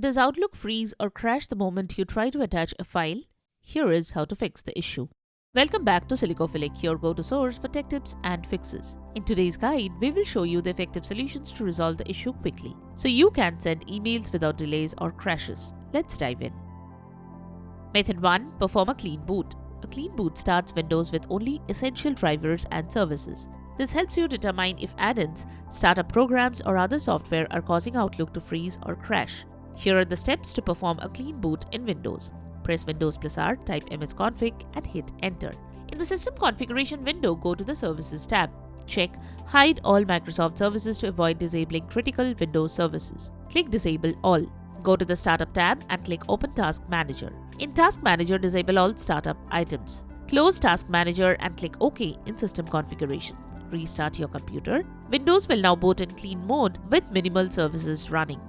Does Outlook freeze or crash the moment you try to attach a file? Here is how to fix the issue. Welcome back to Silicophilic, your go-to source for tech tips and fixes. In today's guide, we will show you the effective solutions to resolve the issue quickly, so you can send emails without delays or crashes. Let's dive in. Method 1. Perform a clean boot. A clean boot starts Windows with only essential drivers and services. This helps you determine if add-ins, startup programs, or other software are causing Outlook to freeze or crash. Here are the steps to perform a clean boot in Windows. Press Windows+R, type msconfig and hit enter. In the System Configuration window, go to the Services tab. Check Hide all Microsoft services to avoid disabling critical Windows services. Click Disable All. Go to the Startup tab and click Open Task Manager. In Task Manager, disable all startup items. Close Task Manager and click OK in System Configuration. Restart your computer. Windows will now boot in clean mode with minimal services running.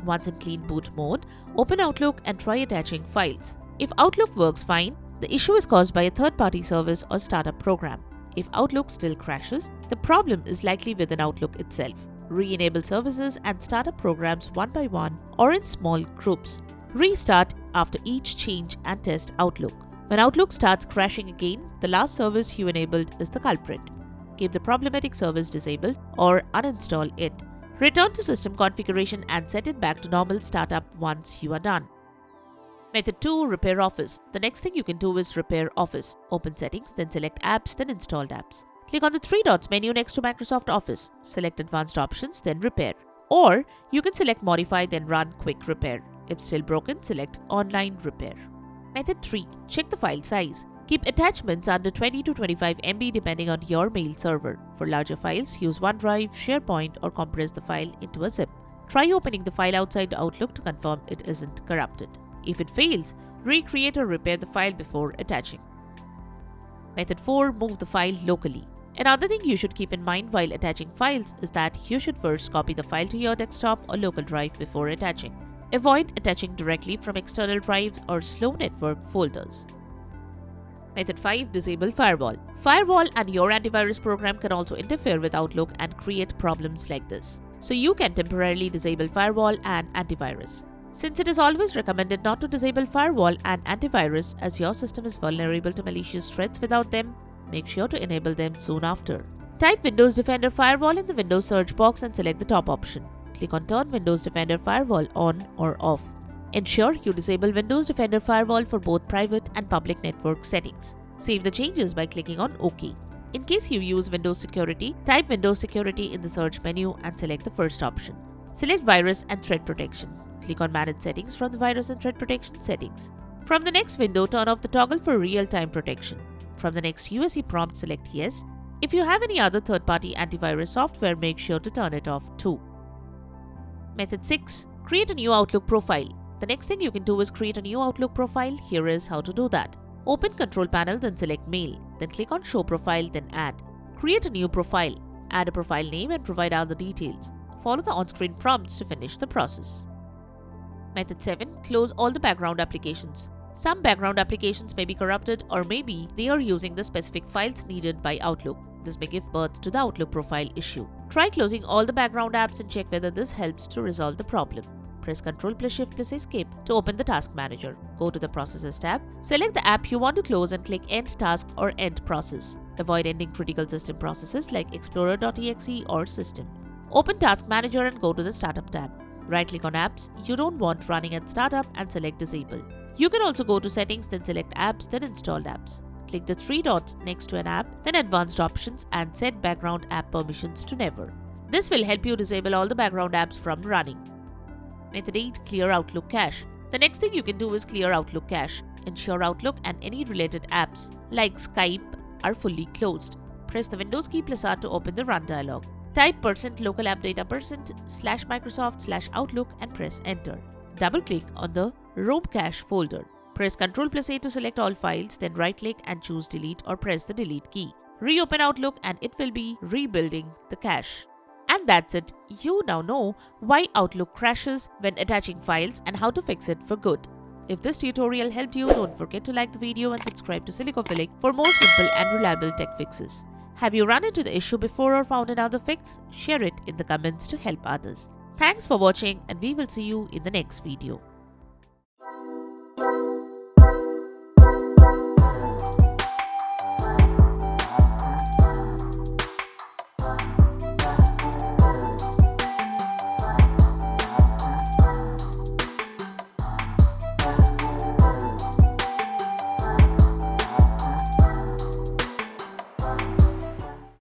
Once in clean boot mode, open Outlook and try attaching files. If Outlook works fine, the issue is caused by a third-party service or startup program. If Outlook still crashes, the problem is likely within Outlook itself. Re-enable services and startup programs one by one or in small groups. Restart after each change and test Outlook. When Outlook starts crashing again, the last service you enabled is the culprit. Keep the problematic service disabled or uninstall it. Return to System Configuration and set it back to normal startup once you are done. Method 2. Repair Office. The next thing you can do is repair Office. Open Settings, then select Apps, then Installed Apps. Click on the three dots menu next to Microsoft Office. Select Advanced Options, then Repair. Or you can select Modify, then Run Quick Repair. If still broken, select Online Repair. Method 3. Check the file size. Keep attachments under 20 to 25 MB depending on your mail server. For larger files, use OneDrive, SharePoint, or compress the file into a zip. Try opening the file outside Outlook to confirm it isn't corrupted. If it fails, recreate or repair the file before attaching. Method 4. Move the file locally. Another thing you should keep in mind while attaching files is that you should first copy the file to your desktop or local drive before attaching. Avoid attaching directly from external drives or slow network folders. Method 5. Disable Firewall. Firewall and your antivirus program can also interfere with Outlook and create problems like this. So you can temporarily disable Firewall and antivirus. Since it is always recommended not to disable Firewall and antivirus as your system is vulnerable to malicious threats without them, make sure to enable them soon after. Type Windows Defender Firewall in the Windows search box and select the top option. Click on Turn Windows Defender Firewall on or off. Ensure you disable Windows Defender Firewall for both private and public network settings. Save the changes by clicking on OK. In case you use Windows Security, type Windows Security in the search menu and select the first option. Select Virus and Threat Protection. Click on Manage Settings from the Virus and Threat Protection settings. From the next window, turn off the toggle for real-time protection. From the next USE prompt, select Yes. If you have any other third-party antivirus software, make sure to turn it off too. Method 6. Create a new Outlook profile. The next thing you can do is create a new Outlook profile. Here is how to do that. Open Control Panel, then select Mail. Then click on Show Profile, then Add. Create a new profile. Add a profile name and provide other details. Follow the on-screen prompts to finish the process. Method 7. Close all the background applications. Some background applications may be corrupted or maybe they are using the specific files needed by Outlook. This may give birth to the Outlook profile issue. Try closing all the background apps and check whether this helps to resolve the problem. Press Ctrl+Shift+Escape to open the Task Manager. Go to the Processes tab, select the app you want to close and click End Task or End Process. Avoid ending critical system processes like Explorer.exe or System. Open Task Manager and go to the Startup tab. Right-click on apps you don't want running at startup and select Disable. You can also go to Settings, then select Apps, then Installed Apps. Click the three dots next to an app, then Advanced Options and set Background App Permissions to Never. This will help you disable all the background apps from running. Method 8. Clear Outlook Cache. The next thing you can do is clear Outlook Cache. Ensure Outlook and any related apps, like Skype, are fully closed. Press the Windows key +R to open the Run dialog. Type %localappdata %/Microsoft/Outlook and press Enter. Double-click on the Roam Cache folder. Press Ctrl+A to select all files, then right-click and choose Delete or press the Delete key. Reopen Outlook and it will be rebuilding the cache. And that's it. You now know why Outlook crashes when attaching files and how to fix it for good. If this tutorial helped you, don't forget to like the video and subscribe to Silicophilic for more simple and reliable tech fixes. Have you run into the issue before or found another fix? Share it in the comments to help others. Thanks for watching, and we will see you in the next video.